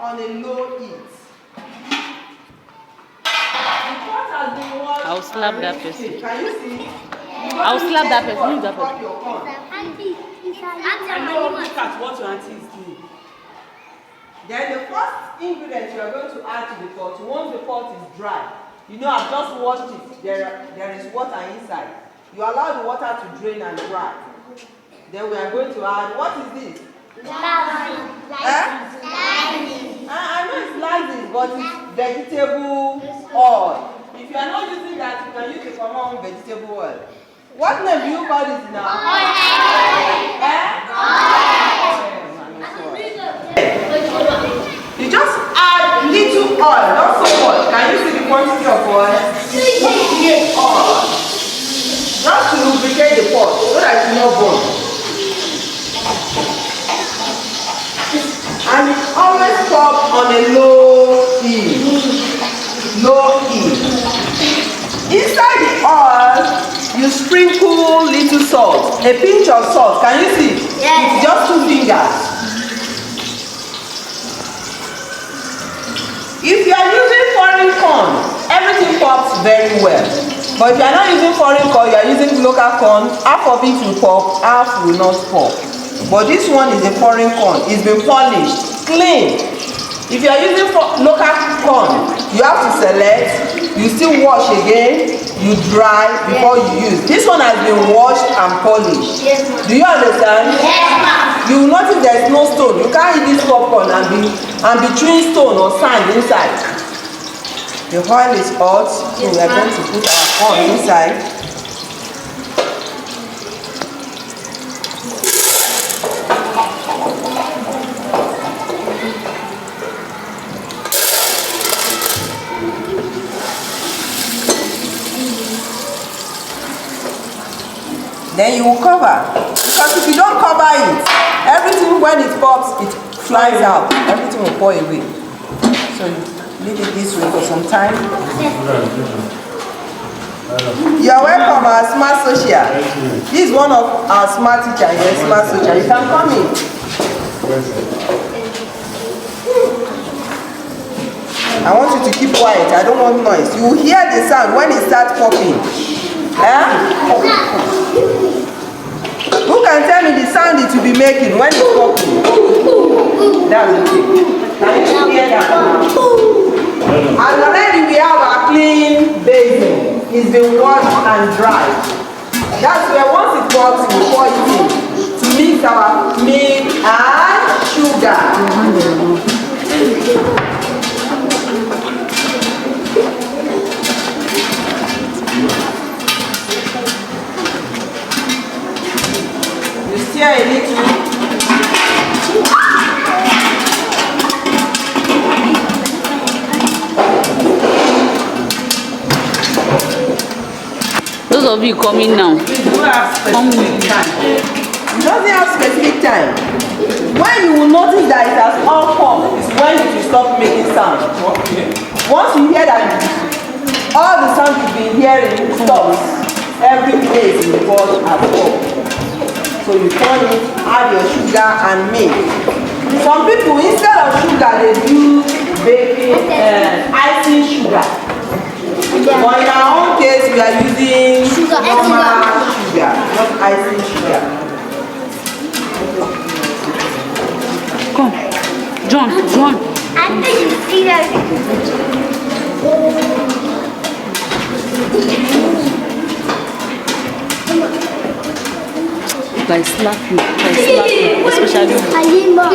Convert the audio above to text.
on a low heat. The pot has been washed. I'll slap that person. Can you see? I'll slap that person. Leave that person. I know, look at what your auntie is doing. Then the first ingredient you are going to add to the pot, once the pot is dry, you know I've just washed it, there is water inside. You allow the water to drain and dry. Then we are going to add, what is this? I know it's slices, but it's vegetable oil. If you are not using that, you can use the common vegetable oil. What name do you call this now? Oil. You just add little oil, not so much. Can you see the quantity of oil? Oil. Just to lubricate the pot so that it's not burn. And it always comes on a low heat. Low heat. Inside the oil, you sprinkle little salt, a pinch of salt. Can you see? Yes. It's just 2 fingers. If you are using foreign corn, everything pops very well. But if you are not using foreign corn, you are using local corn, half of it will pop, half will not pop. But this one is a foreign corn. It's been polished, clean. If you are using local corn, you have to select, you still wash again, you dry before you use. This one has been washed and polished. Yes, do you understand? Yes, ma'am. You will notice there is no stone. You can't eat this popcorn and be chewing stone or sand inside. The oil is hot, so we are going to put our oil inside. Then you will cover, because if you don't cover it, everything when it pops, it flies out. Everything will pour away. So you leave it this way for some time. You are welcome, our smart social. This is one of our smart teachers here, smart social. You can come in. I want you to keep quiet. I don't want noise. You will hear the sound when it starts popping. Who can tell me the sound it will be making when it's popping? That's okay. Can you hear that now? And already we have our clean basin. It's been washed and dried. That's where once it pops, we pour it in to mix our milk and sugar. Stir a little. Those of you coming now. We do have specific time. It doesn't have specific time. When you will notice that it has all popped is when it will stop making sound. Once you hear that all the sound you've been hearing stops, every place in the pot has popped. So you turn it, add your sugar and milk. Some people, instead of sugar, they do baking icing sugar. But in our own case, we are using normal sugar, not icing sugar. Come, John. I think you see that. I slap you, especially. Halima.